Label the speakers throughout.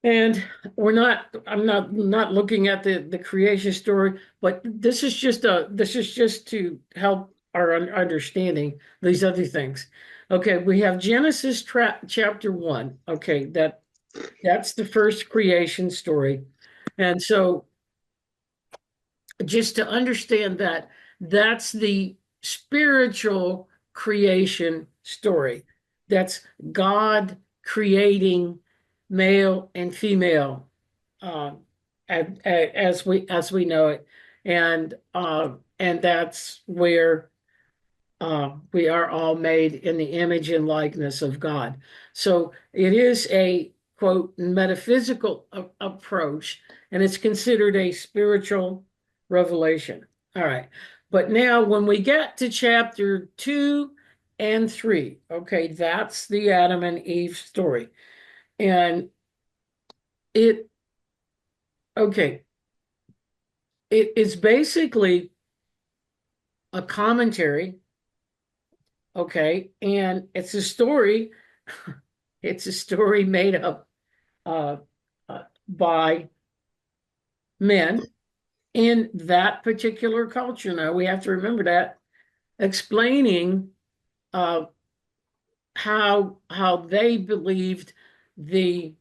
Speaker 1: And I'm not looking at the creation story, but this is just to help our understanding these other things. Okay, we have Genesis chapter 1. Okay, that's the first creation story. And so just to understand that, that's the spiritual creation story. That's God creating male and female, uh, as we know it, and that's where we are all made in the image and likeness of God. So it is a quote metaphysical approach, and it's considered a spiritual revelation. All right. But now, when we get to chapter 2 and 3, okay, that's the Adam and Eve story. And it, okay, it is basically a commentary, okay, and it's a story. It's a story made up uh, by men in that particular culture. Now we have to remember that, explaining uh, how they believed the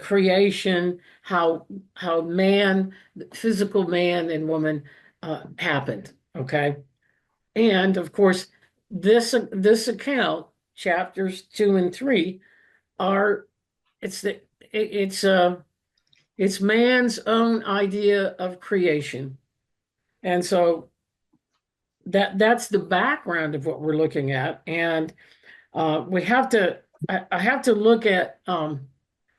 Speaker 1: creation, how man, physical man and woman happened. Okay, and of course this account, chapters 2 and 3, are it's the it's man's own idea of creation. And so that's the background of what we're looking at. And we have to I have to look at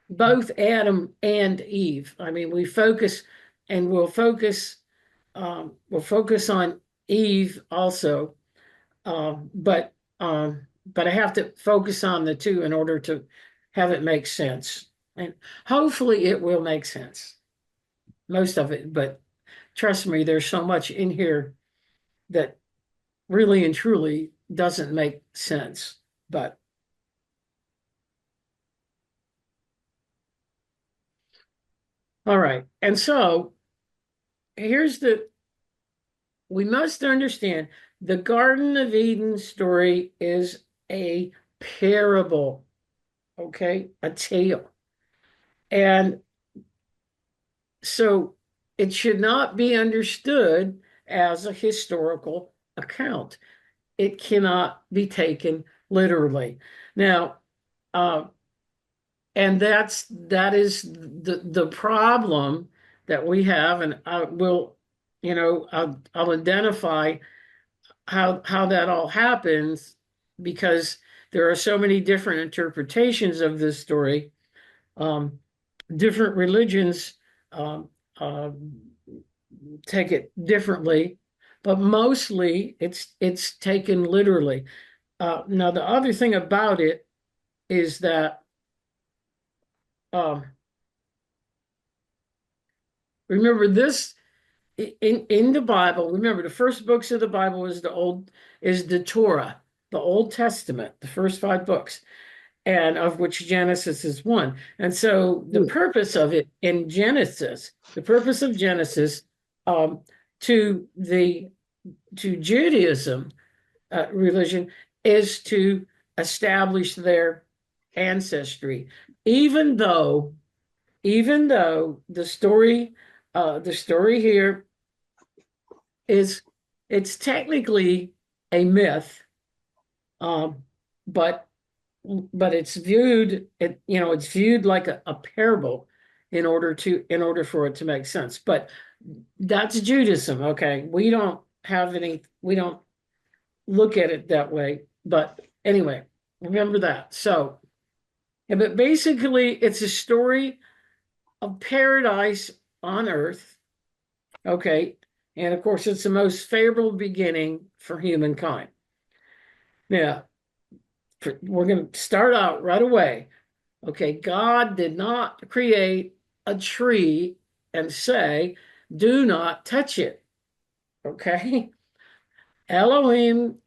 Speaker 1: both Adam and Eve. I mean, we focus and we'll focus on Eve also, but I have to focus on the two in order to have it make sense. And hopefully it will make sense, most of it, but trust me, there's so much in here that really and truly doesn't make sense. But all right. And so here's the we must understand the Garden of Eden story is a parable, okay? A tale. And so it should not be understood as a historical account. It cannot be taken literally. Now, uh, and that is the problem that we have, and I will, I'll identify how that all happens, because there are so many different interpretations of this story. Different religions um, uh, take it differently, but mostly it's taken literally. Now, the other thing about it is that um, remember this in the Bible. Remember, the first books of the Bible is the Torah, the Old Testament, the first 5 books, and of which Genesis is one. And so the purpose of Genesis, um, to the to Judaism religion, is to establish their ancestry, even though the story here is it's technically a myth, um, but it's viewed like a parable in order for it to make sense. But that's Judaism. Okay, we don't look at it that way. But anyway, remember that. So, yeah, but basically, it's a story of paradise on earth. Okay, and of course, it's the most favorable beginning for humankind. Now, we're going to start out right away. Okay, God did not create a tree and say, do not touch it. Okay, Elohim,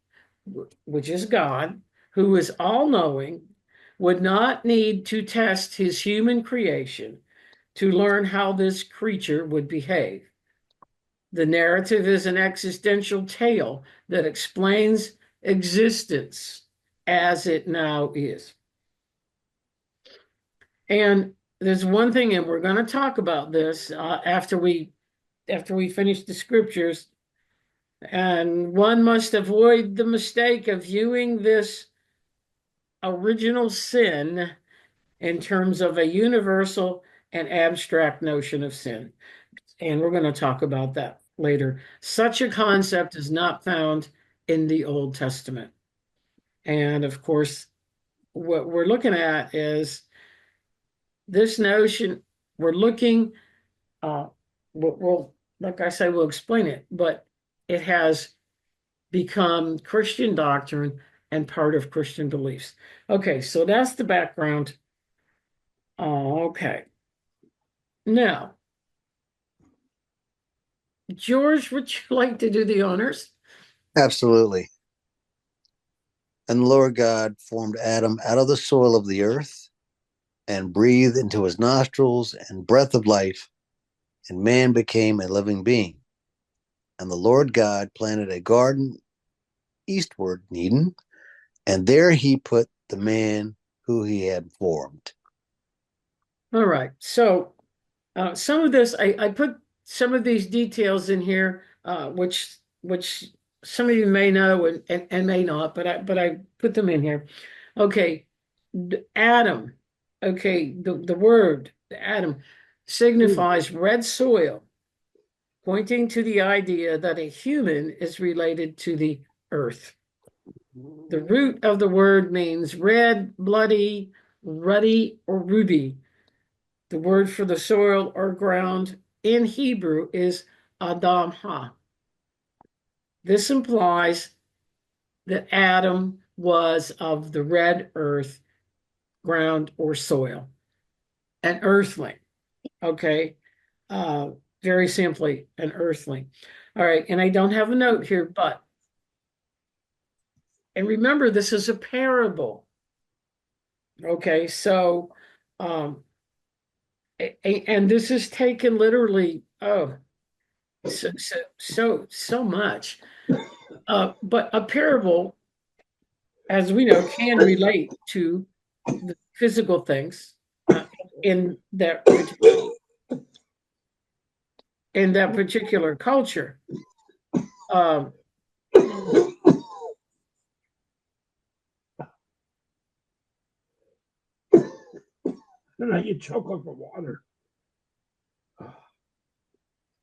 Speaker 1: which is God, who is all knowing, would not need to test his human creation to learn how this creature would behave. The narrative is an existential tale that explains existence as it now is. And there's one thing, and we're going to talk about this after we finish the scriptures. And one must avoid the mistake of viewing this original sin in terms of a universal and abstract notion of sin. And we're going to talk about that later. Such a concept is not found in the Old Testament. And of course, what we're looking at is this notion. We're looking, we'll, like I say, we'll explain it, but it has become Christian doctrine and part of Christian beliefs. Okay, so that's the background. Okay. Now, George, would you like to do the honors?
Speaker 2: Absolutely. And the Lord God formed Adam out of the soil of the earth and breathed into his nostrils and breath of life, and man became a living being. And the Lord God planted a garden eastward in Eden, and there he put the man who he had formed.
Speaker 1: All right. So some of this, I put some of these details in here, which some of you may know and may not, but I put them in here. Okay, Adam. Okay, the word Adam signifies red soil, pointing to the idea that a human is related to the earth. The root of the word means red, bloody, ruddy, or ruby. The word for the soil or ground in Hebrew is Adamah. This implies that Adam was of the red earth, ground, or soil, an earthling. Okay. Uh, very simply, an earthling. All right. And I don't have a note here, but, and remember, this is a parable. Okay. So, um, and this is taken literally, oh, so much. But a parable, as we know, can relate to the physical things in that particular culture. Um,
Speaker 3: Then I get chocolate for water.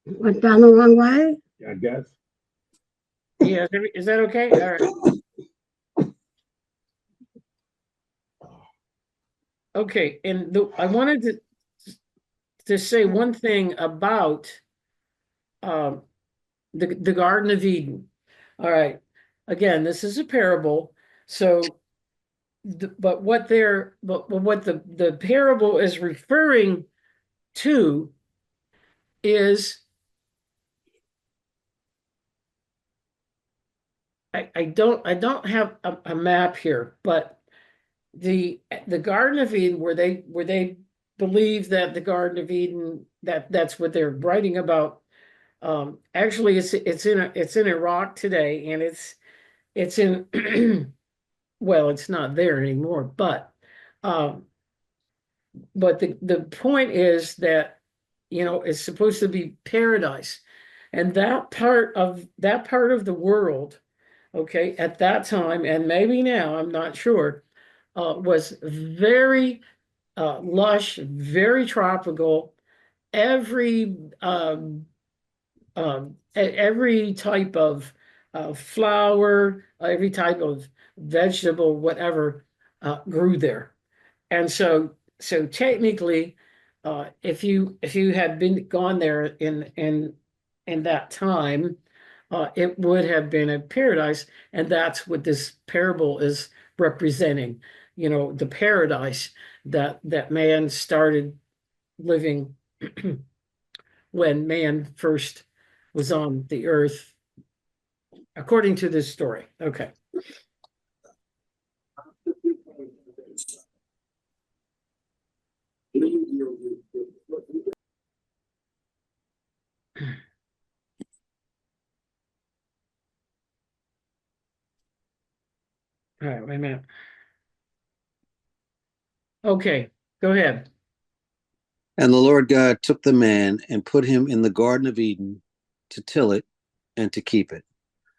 Speaker 4: Went down the wrong way?
Speaker 3: I guess.
Speaker 1: yeah, is that okay? All right. Okay, and I wanted to say one thing about um, the Garden of Eden. All right, again, this is a parable, so but what the parable is referring to is I don't have a map here, but the Garden of Eden where they believe that the Garden of Eden that's what they're writing about. Actually, it's in Iraq today, and it's in well, it's not there anymore, um, but the point is that it's supposed to be paradise, and that part of the world, okay, at that time and maybe now, I'm not sure, was very lush, very tropical. Every every type of flower, every type of vegetable, whatever, grew there. And so technically, if you had been gone there in that time, it would have been a paradise, and that's what this parable is representing. The paradise that man started living when man first was on the earth, according to this story. Okay. All right, wait a minute. Okay, go ahead.
Speaker 2: And the Lord God took the man and put him in the Garden of Eden to till it and to keep it.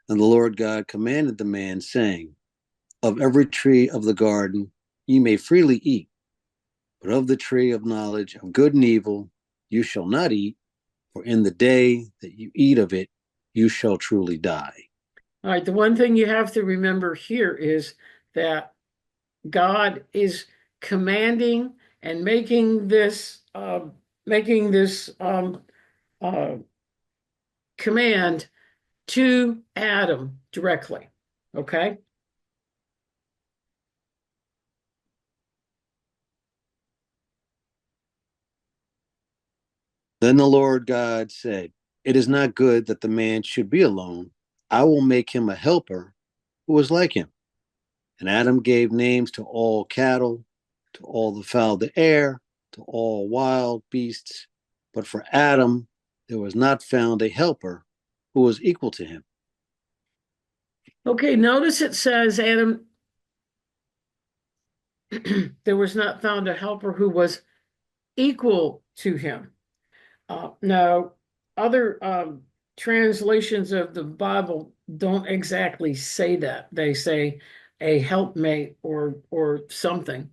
Speaker 2: And the Lord God commanded the man, saying, of every tree of the garden ye may freely eat, but of the tree of knowledge of good and evil you shall not eat, for in the day that you eat of it, you shall truly die.
Speaker 1: All right, the one thing you have to remember here is that God is commanding and making this uh, command to Adam directly. Okay.
Speaker 2: Then the Lord God said, it is not good that the man should be alone. I will make him a helper who is like him. And Adam gave names to all cattle, to all the fowl of the air, to all wild beasts. But for Adam, there was not found a helper who was equal to him.
Speaker 1: Okay, notice it says Adam, there was not found a helper who was equal to him. Now, other translations of the Bible don't exactly say that. They say a helpmate or something.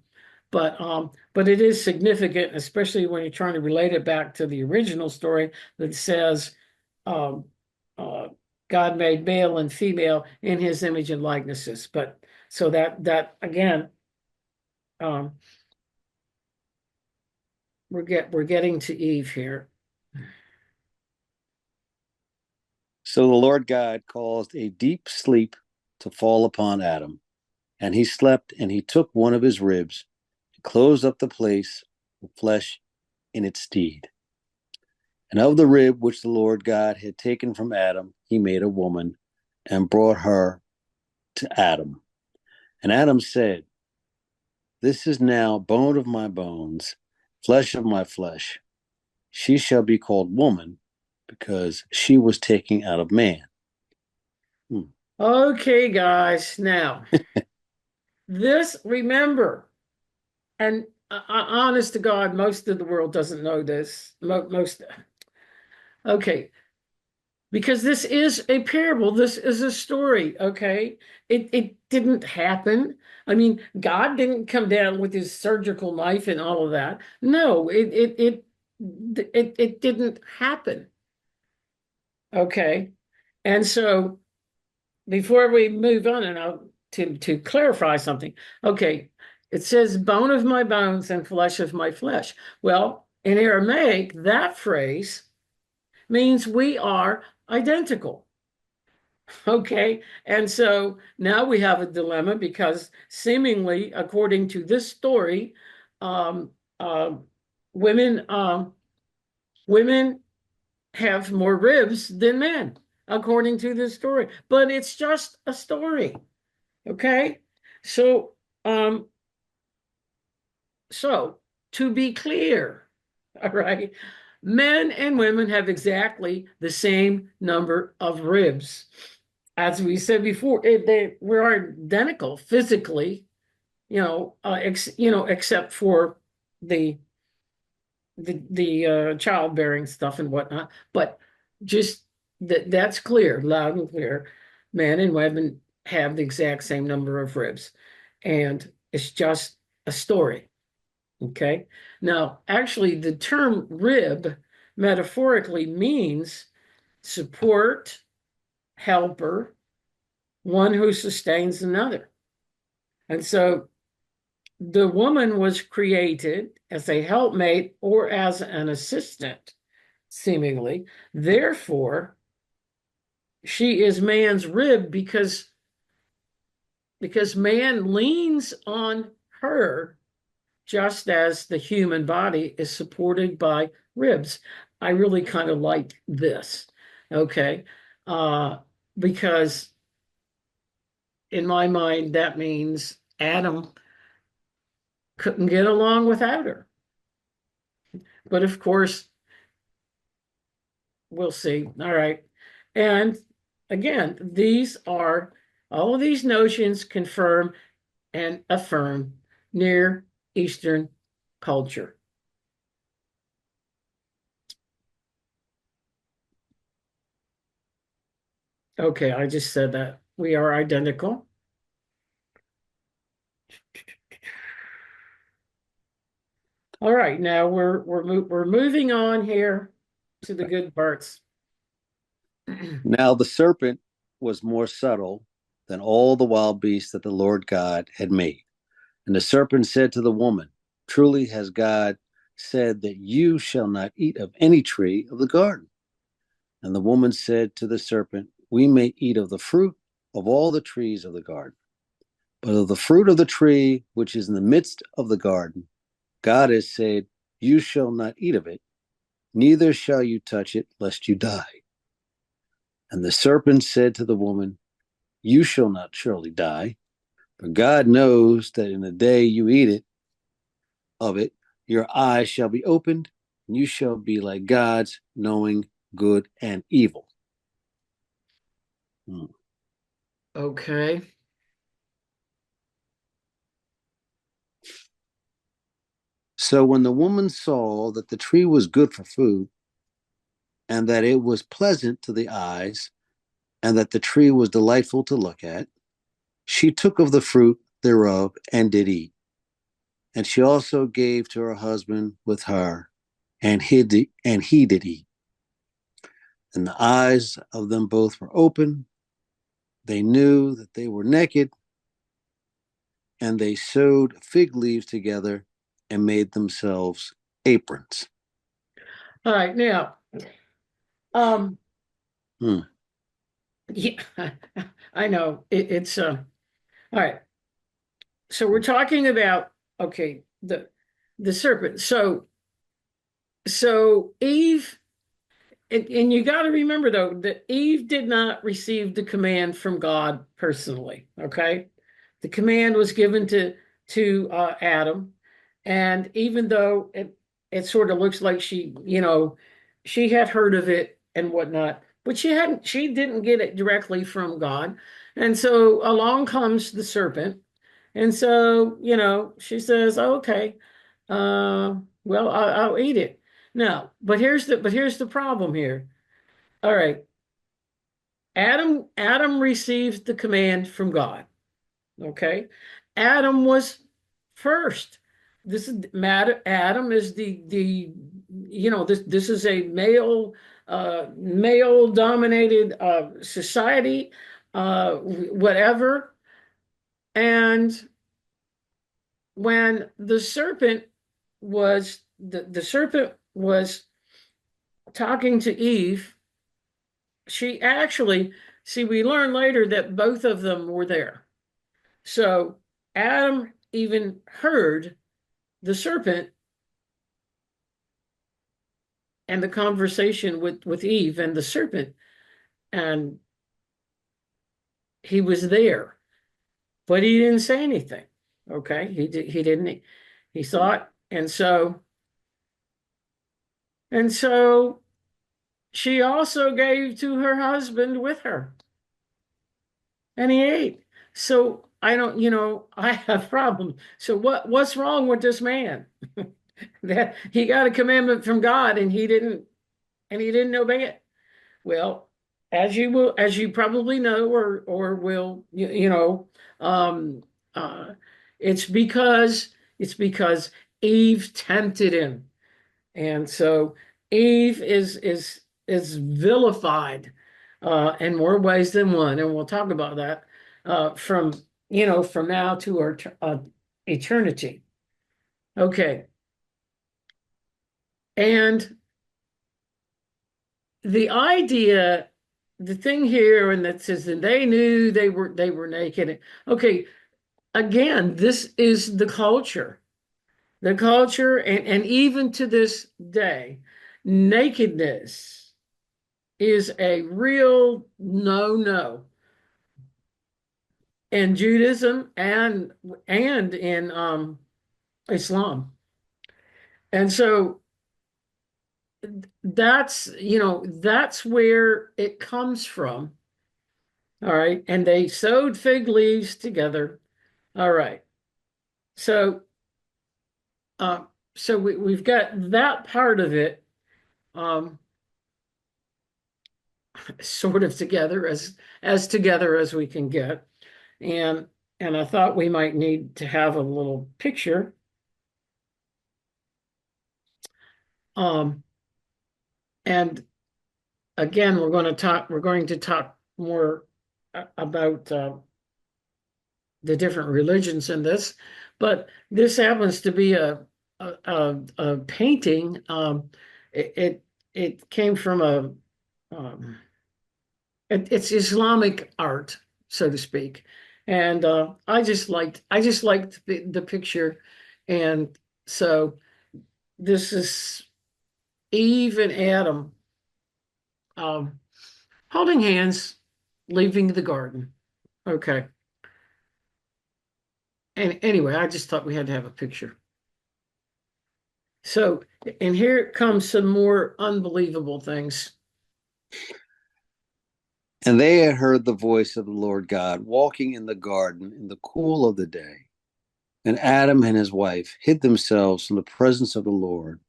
Speaker 1: But it is significant, especially when you're trying to relate it back to the original story that says um, uh, God made male and female in his image and likenesses. But so that again, um, we're getting to Eve here.
Speaker 2: So the Lord God caused a deep sleep to fall upon Adam, and he slept, and he took one of his ribs and closed up the place with flesh in its stead. And of the rib which the Lord God had taken from Adam, he made a woman and brought her to Adam. And Adam said, this is now bone of my bones, flesh of my flesh. She shall be called woman because she was taken out of man.
Speaker 1: Okay, guys. Now, this, remember, and honest to God, most of the world doesn't know this. Most, okay, because this is a parable. This is a story. Okay, it didn't happen. I mean, God didn't come down with his surgical knife and all of that. No, it didn't happen. Okay, and so before we move on, and I'll to clarify something. Okay, it says bone of my bones and flesh of my flesh. Well, in Aramaic, that phrase means we are identical. Okay, and so now we have a dilemma because seemingly, according to this story, um, uh, women women have more ribs than men, according to this story. But it's just a story. Okay, so um, so to be clear, all right, men and women have exactly the same number of ribs. As we said before, we're identical physically, except for the the childbearing stuff and whatnot. But just that's clear, loud and clear. Men and women have the exact same number of ribs, and it's just a story. Okay. Now, actually, the term rib metaphorically means support, helper, one who sustains another. And so the woman was created as a helpmate or as an assistant, seemingly. Therefore, she is man's rib because man leans on her just as the human body is supported by ribs. I really kind of like this, okay? Uh, because in my mind, that means Adam couldn't get along without her. But of course, we'll see. All right. And again, all of these notions confirm and affirm Near Eastern culture. Okay, I just said that. We are identical. All right, now we're moving on here to the good parts.
Speaker 2: Now the serpent was more subtle than all the wild beasts that the Lord God had made. And the serpent said to the woman, truly has God said that you shall not eat of any tree of the garden. And the woman said to the serpent, we may eat of the fruit of all the trees of the garden. But of the fruit of the tree which is in the midst of the garden, God has said, you shall not eat of it, neither shall you touch it, lest you die. And the serpent said to the woman, you shall not surely die, for God knows that in the day you eat of it, your eyes shall be opened, and you shall be like gods, knowing good and evil.
Speaker 1: Okay.
Speaker 2: So when the woman saw that the tree was good for food, and that it was pleasant to the eyes, and that the tree was delightful to look at, she took of the fruit thereof and did eat. And she also gave to her husband with her, and he did eat. And the eyes of them both were open. They knew that they were naked, and they sewed fig leaves together and made themselves aprons.
Speaker 1: All right, now, um,
Speaker 2: Hmm.
Speaker 1: yeah, I know it's all right. So we're talking about okay, the serpent. So Eve, and you got to remember though that Eve did not receive the command from God personally. Okay, the command was given to Adam, and even though it sort of looks like she had heard of it and whatnot, but she didn't get it directly from God, and so along comes the serpent, and so she says, okay, well I'll eat it. No, but here's the problem here. All right, Adam received the command from God. Okay, Adam was first. Adam is the this is a male dominated society, whatever. And when the serpent was talking to Eve, she actually, see, we learn later that both of them were there. So Adam even heard the serpent and the conversation with Eve and the serpent, and he was there, but he didn't say anything. Okay, he didn't. He saw it, and so she also gave to her husband with her, and he ate. So I don't, I have problems. So what's wrong with this man? That he got a commandment from God and he didn't obey it. Well, as you probably know, or will, um, uh, it's because Eve tempted him, and so Eve is vilified in more ways than one, and we'll talk about that from now to our eternity. Okay, and the idea, the thing here, and that says that they knew they were naked. Okay, again, this is the culture, and even to this day, nakedness is a real no in Judaism and in Islam, and so. that's where it comes from. All right. And they sewed fig leaves together. All right. So, uh, so we've got that part of it, um, sort of together as we can get. And and I thought we might need to have a little picture. Um, and again, we're going to talk more about the different religions in this, but this happens to be a painting. It came from um, it's Islamic art, so to speak, and I just liked the picture, and so this is Eve and Adam, um, holding hands, leaving the garden. Okay. And anyway, I just thought we had to have a picture. So, and here comes some more unbelievable things.
Speaker 2: And they had heard the voice of the Lord God walking in the garden in the cool of the day. And Adam and his wife hid themselves from the presence of the Lord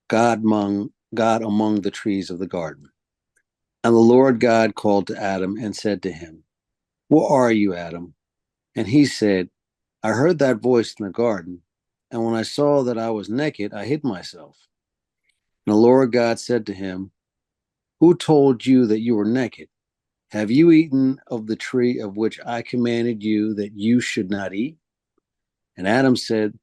Speaker 2: God among the trees of the garden. And the Lord God called to Adam and said to him, "Where are you, Adam?" And he said, "I heard that voice in the garden, and when I saw that I was naked, I hid myself." And the Lord God said to him, "Who told you that you were naked? Have you eaten of the tree of which I commanded you that you should not eat?" And Adam said,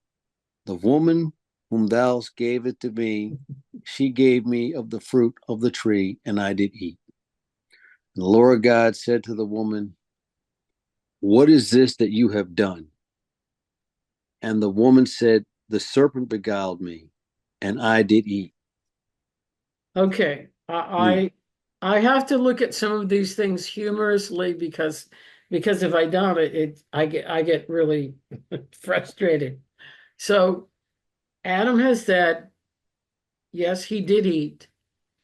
Speaker 2: "The woman whom thou gave it to me, she gave me of the fruit of the tree, and I did eat." And the Lord God said to the woman, "What is this that you have done?" And the woman said, "The serpent beguiled me, and I did eat."
Speaker 1: Okay.
Speaker 2: Mm.
Speaker 1: I have to look at some of these things humorously because if I don't, I get really frustrated. So Adam has said, yes, he did eat,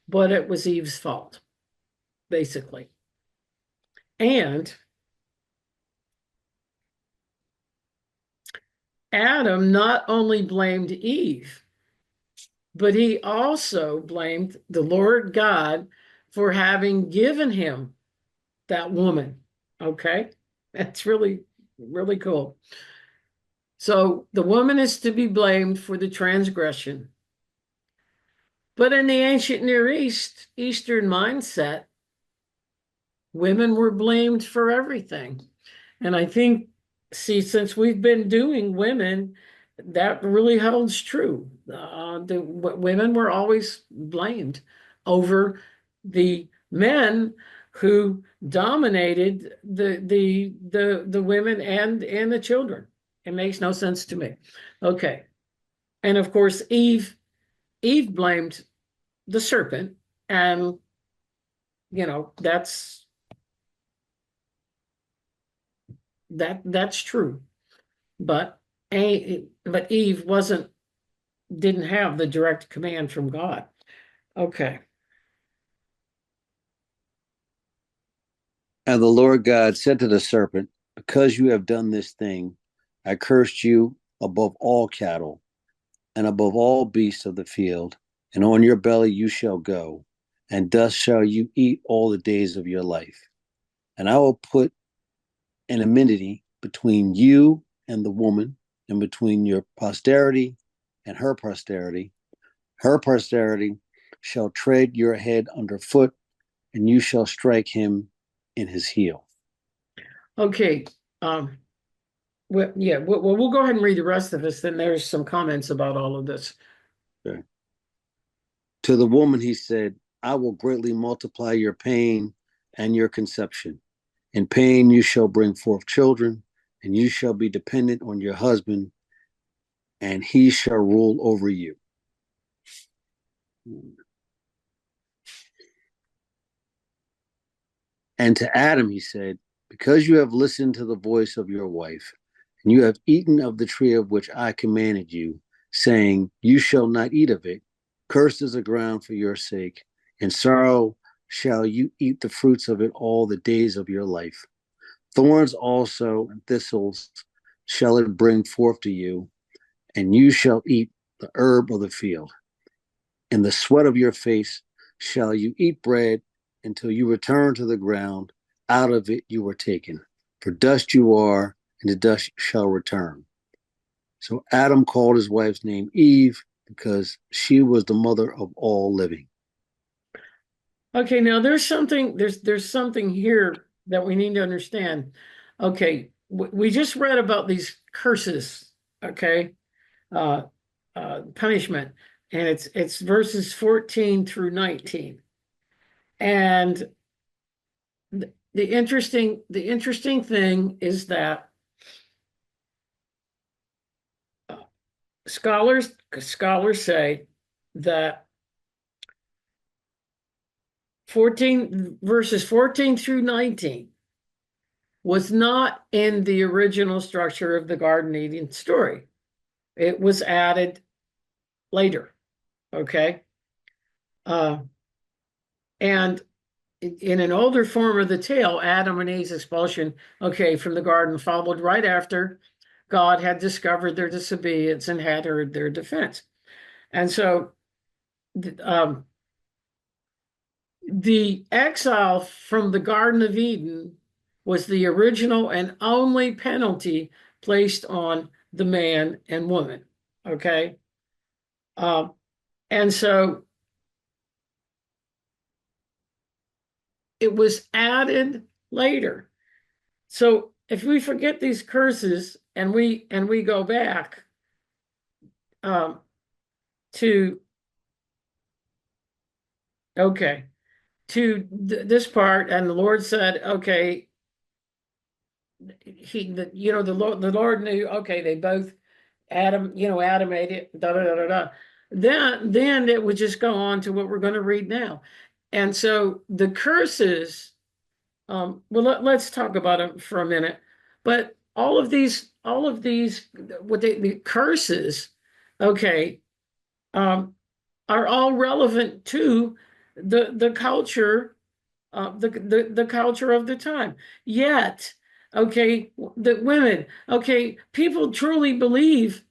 Speaker 1: but it was Eve's fault, basically. And Adam not only blamed Eve, but he also blamed the Lord God for having given him that woman. Okay. That's really, really cool. So the woman is to be blamed for the transgression. But in the ancient Near East, Eastern mindset, women were blamed for everything. And I think, see, since we've been doing women, that really holds true. The women were always blamed over the men who dominated the women and the children. It makes no sense to me. Okay. And of course, Eve blamed the serpent, and that's true. But but Eve didn't have the direct command from God. Okay.
Speaker 2: And the Lord God said to the serpent, "Because you have done this thing, I cursed you above all cattle and above all beasts of the field, and on your belly you shall go, and dust shall you eat all the days of your life. And I will put an enmity between you and the woman, and between your posterity and her posterity. Her posterity shall tread your head underfoot, and you shall strike him in his heel."
Speaker 1: Okay. Um, well, yeah, we'll go ahead and read the rest of this. Then there's some comments about all of this.
Speaker 2: Okay. To the woman he said, "I will greatly multiply your pain and your conception. In pain you shall bring forth children, and you shall be dependent on your husband, and he shall rule over you." And to Adam he said, "Because you have listened to the voice of your wife, and you have eaten of the tree of which I commanded you, saying, You shall not eat of it, Cursed is the ground for your sake. In sorrow shall you eat the fruits of it all the days of your life. Thorns also and thistles shall it bring forth to you, and you shall eat the herb of the field. In the sweat of your face shall you eat bread until you return to the ground. Out of it you were taken. For dust you are, and to dust shall return. So Adam called his wife's name Eve because she was the mother of all living.
Speaker 1: Okay, now there's something here that we need to understand. Okay, we just read about these curses, okay, uh, punishment, and it's verses 14 through 19. And the interesting thing is that uh, scholars say that 14 verses 14 through 19 was not in the original structure of the Garden Eden story. It was added later. Okay. Uh, and in an older form of the tale, Adam and Eve's expulsion, okay, from the garden followed right after God had discovered their disobedience and had heard their defense. And so um, the exile from the Garden of Eden was the original and only penalty placed on the man and woman. Okay. Um, and so it was added later. So if we forget these curses and we go back um, to okay this part, and the Lord said, okay, the Lord knew, okay, they both Adam made it, da da da da da. Then it would just go on to what we're going to read now, and so the curses. Well, let's talk about them for a minute. But all of these, the curses, okay, are all relevant to the culture, the culture of the time. Yet, okay, the women, okay, people truly believe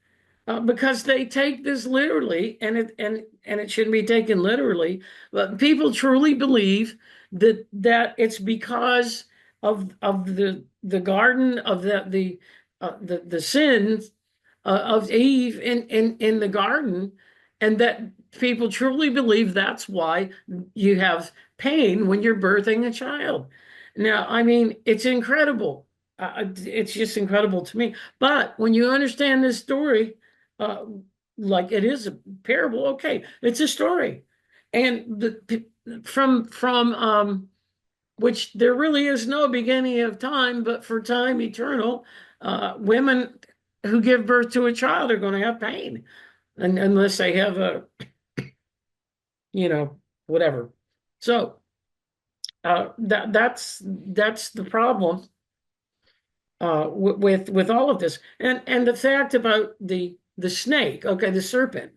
Speaker 1: because they take this literally, and it shouldn't be taken literally. But people truly believe that it's because of the garden of the sins of Eve in the garden, and that people truly believe that's why you have pain when you're birthing a child. Now, I mean, it's incredible. It's just incredible to me. But when you understand this story, uh, like it is a parable, okay, it's a story, and from which there really is no beginning of time, but for time eternal, women who give birth to a child are going to have pain, and unless they have a, whatever. So that's the problem with all of this, and the fact about the snake, okay, the serpent.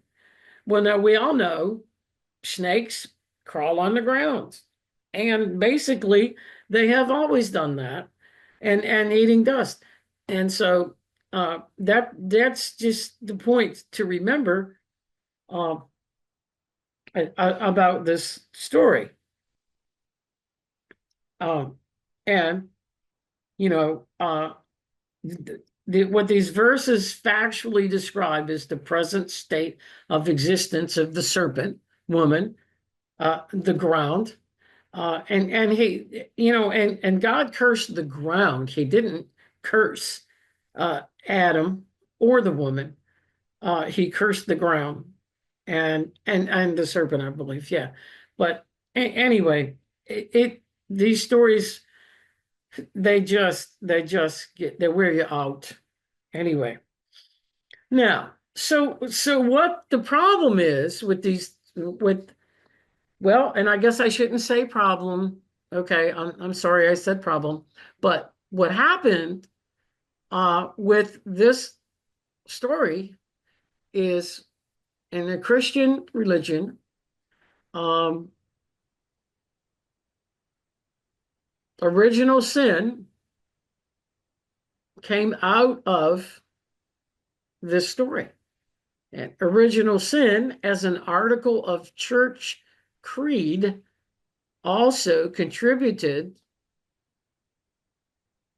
Speaker 1: Well, now we all know snakes crawl on the ground, and basically they have always done that, and eating dust, and so that's just the point to remember uh, about this story, um, and you know what these verses factually describe is the present state of existence of the serpent woman, the ground. And he, and God cursed the ground. He didn't curse Adam or the woman. He cursed the ground and the serpent, I believe. Yeah, but anyway, these stories they wear you out anyway. Now, so what the problem is with these with well, and I guess I shouldn't say problem. Okay, I'm sorry I said problem. But what happened with this story is in the Christian religion, um, original sin came out of this story. And original sin, as an article of church creed, also contributed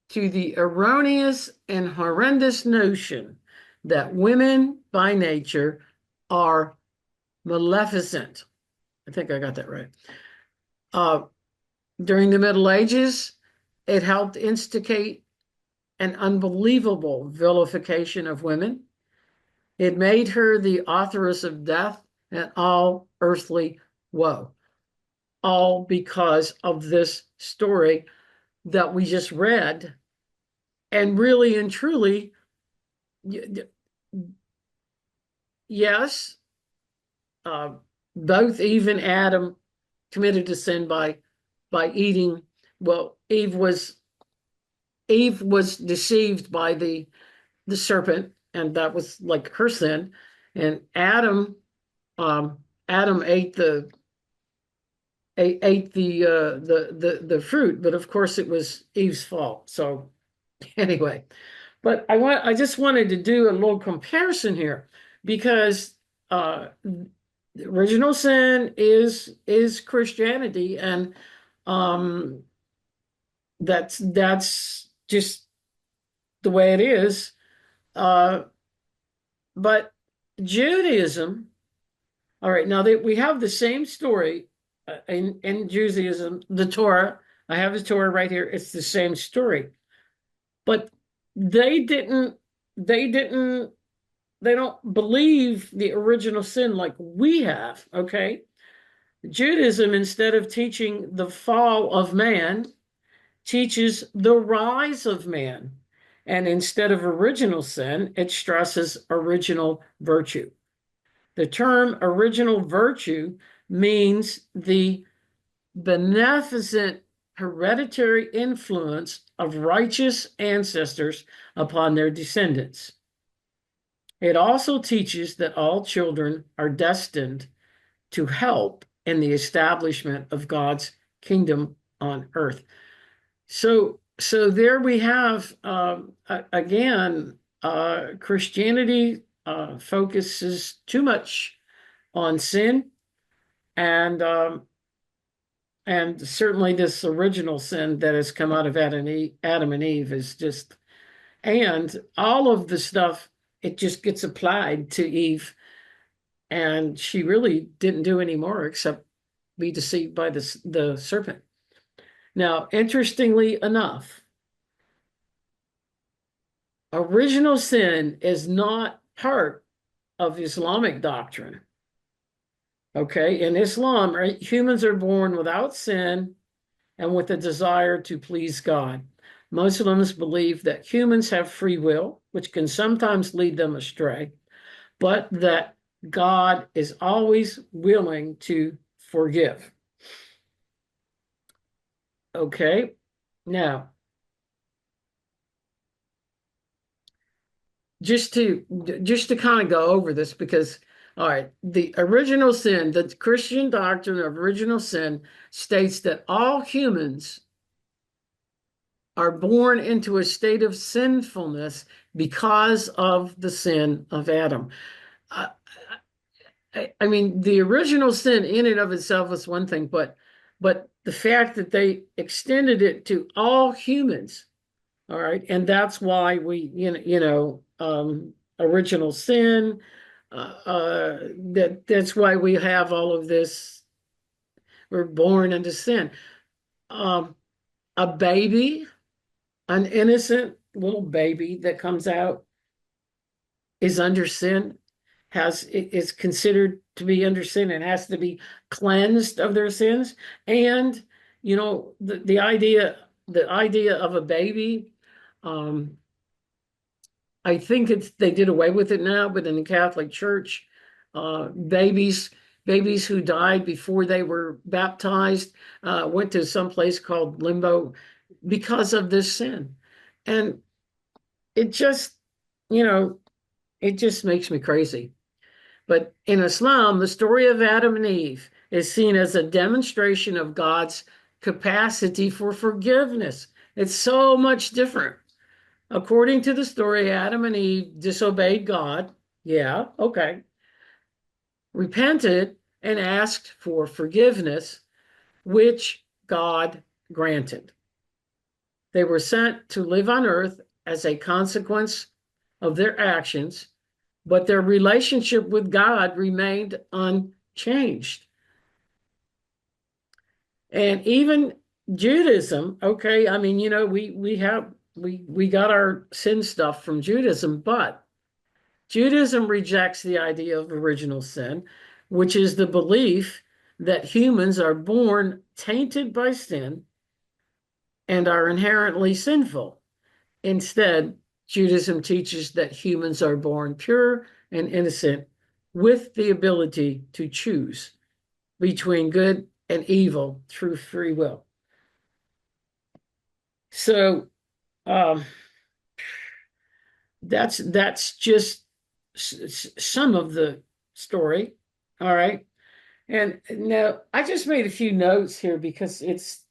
Speaker 1: to the erroneous and horrendous notion that women by nature are maleficent. I think I got that right. During the Middle Ages, it helped instigate an unbelievable vilification of women. It made her the authoress of death and all earthly woe, all because of this story that we just read. And really and truly, yes, both Eve and Adam committed to sin by eating. Well, Eve was deceived by the serpent, and that was like her sin. And Adam ate the fruit, but of course it was Eve's fault. So anyway, but I just wanted to do a little comparison here, because the original sin is Christianity, and um, that's just the way it is. But Judaism, all right, now we have the same story in Judaism, the Torah. I have the Torah right here. It's the same story, but they didn't, they didn't, they don't believe the original sin like we have. Okay, Judaism, instead of teaching the fall of man, teaches the rise of man. And instead of original sin, it stresses original virtue. The term original virtue means the beneficent hereditary influence of righteous ancestors upon their descendants. It also teaches that all children are destined to help in the establishment of God's kingdom on earth. So there we have, again, Christianity focuses too much on sin, and certainly this original sin that has come out of Adam and Eve is just, and all of the stuff, it just gets applied to Eve, and she really didn't do any more except be deceived by the serpent. Now, interestingly enough, original sin is not part of Islamic doctrine. Okay, in Islam, humans are born without sin and with a desire to please God. Muslims believe that humans have free will, which can sometimes lead them astray, but that God is always willing to forgive. Okay, now, just to kind of go over this, because all right, the original sin, the Christian doctrine of original sin states that all humans are born into a state of sinfulness because of the sin of Adam. I mean, the original sin in and of itself is one thing, but the fact that they extended it to all humans, all right, and that's why we, original sin. That's why we have all of this. We're born into sin. A baby, an innocent little baby that comes out, is under sin, is considered to be under sin and has to be cleansed of their sins. And the idea of a baby, I think they did away with it now, but in the Catholic Church, babies who died before they were baptized went to some place called limbo because of this sin. And it just, it just makes me crazy. But in Islam, the story of Adam and Eve is seen as a demonstration of God's capacity for forgiveness. It's so much different. According to the story, Adam and Eve disobeyed God. Yeah, okay. Repented and asked for forgiveness, which God granted. They were sent to live on earth as a consequence of their actions, but their relationship with God remained unchanged. And even Judaism, okay, I mean, we got our sin stuff from Judaism, but Judaism rejects the idea of original sin, which is the belief that humans are born tainted by sin and are inherently sinful. Instead, Judaism teaches that humans are born pure and innocent with the ability to choose between good and evil through free will. So um, that's just some of the story. All right. And now I just made a few notes here because it's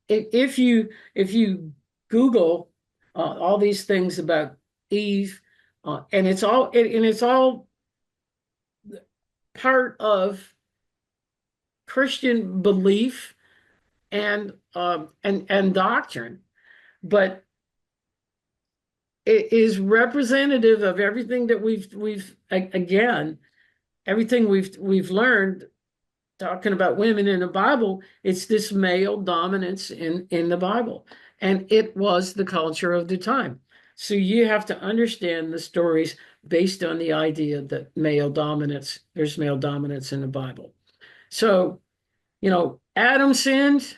Speaker 1: if you Google all these things about Eve, and it's all part of Christian belief and doctrine, but it is representative of everything that we've again everything we've learned talking about women in the Bible. It's this male dominance in the Bible, and it was the culture of the time. So you have to understand the stories based on the idea that there's male dominance in the Bible. So, Adam sinned,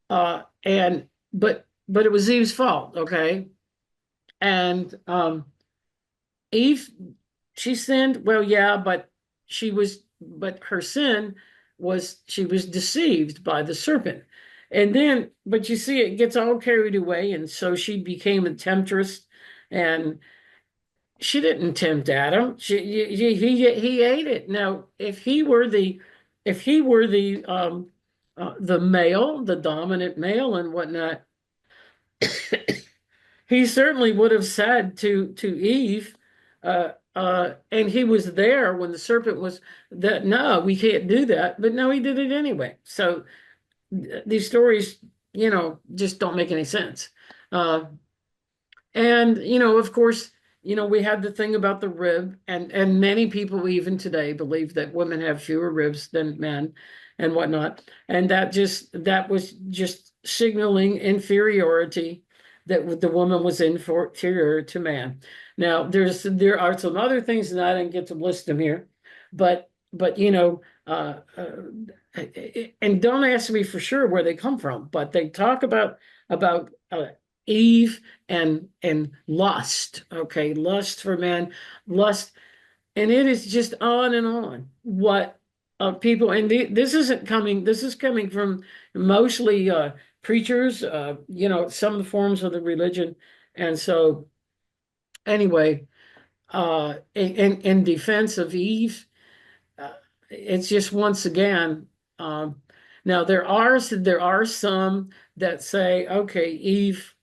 Speaker 1: and but it was Eve's fault, okay? And Eve, she sinned. Well, yeah, but her sin was she was deceived by the serpent. And then, but you see, it gets all carried away, and so she became a temptress, and she didn't tempt Adam. He ate it. Now, if he were the male, the dominant male, and whatnot, he certainly would have said to Eve, and he was there when the serpent was that no, we can't do that, but no, he did it anyway. So these stories, just don't make any sense. Uh, and of course, we had the thing about the rib, and many people even today believe that women have fewer ribs than men, and whatnot. And that was just signaling inferiority, that the woman was inferior to man. Now, there are some other things, and I didn't get to list them here, but and don't ask me for sure where they come from, but they talk about Eve and lust. Okay, lust for men, lust, and it is just on and on. What people, and this isn't coming. This is coming from mostly preachers. Some forms of the religion, and so anyway, in defense of Eve, it's just once again. Now there are some that say, okay, Eve,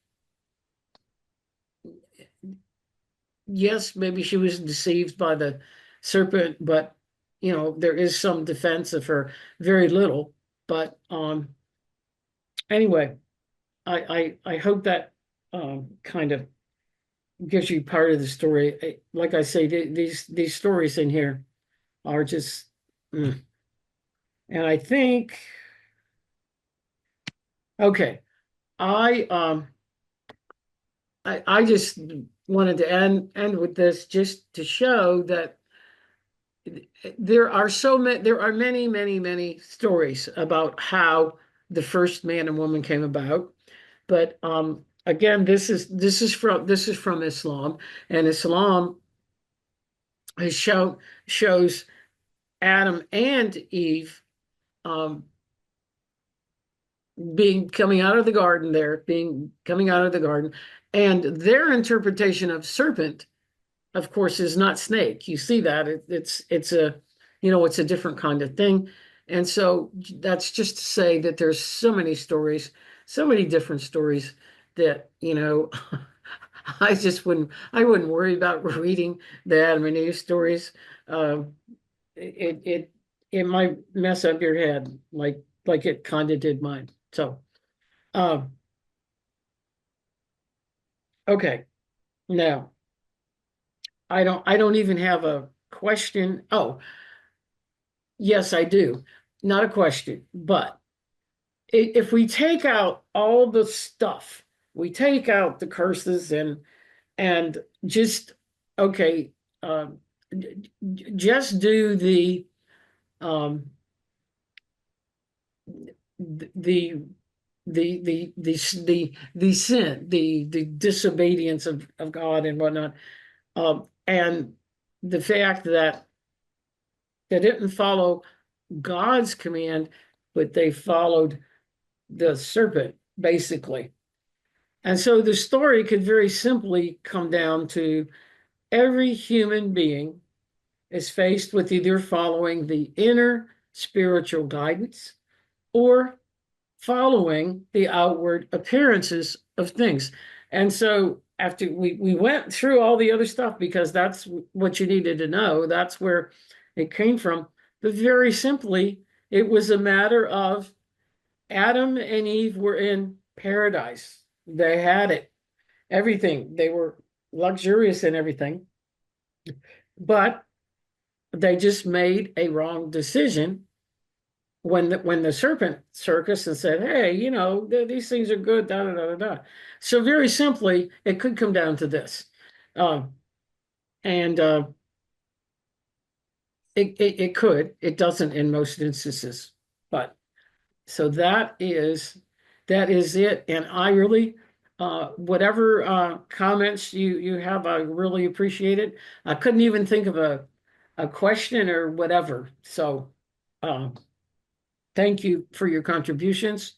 Speaker 1: yes, maybe she was deceived by the serpent, but there is some defense of her, very little. But anyway, I hope that kind of gives you part of the story. Like I say, these stories in here are just, and I think, okay, I I just wanted to end with this just to show that there are many, many, many stories about how the first man and woman came about. But again, this is from Islam, and Islam shows Adam and Eve um, being coming out of the garden there, being coming out of the garden, and their interpretation of serpent of course, is not snake. You see that it's a, it's a different kind of thing. And so that's just to say that there's so many stories, so many different stories that, I wouldn't worry about reading the Adam and Eve stories. Um, it it it might mess up your head like it kind of did mine. So, um, okay, now I don't even have a question. Oh, yes, I do. Not a question, but if we take out all the stuff, we take out the curses and just okay, um, just do um the the sin, the disobedience of God and whatnot, and the fact that they didn't follow God's command, but they followed the serpent, basically. And so the story could very simply come down to every human being is faced with either following the inner spiritual guidance or following the outward appearances of things. And so after we went through all the other stuff, because that's what you needed to know, that's where it came from. But very simply, it was a matter of Adam and Eve were in paradise. They had it, everything. They were luxurious in everything, but they just made a wrong decision when the serpent circus and said, "Hey, these things are good." Da da da da da. So very simply, it could come down to this, um, and it could. It doesn't in most instances, but so that is it. And I really, whatever comments you have, I really appreciate it. I couldn't even think of a question or whatever. So, thank you for your contributions.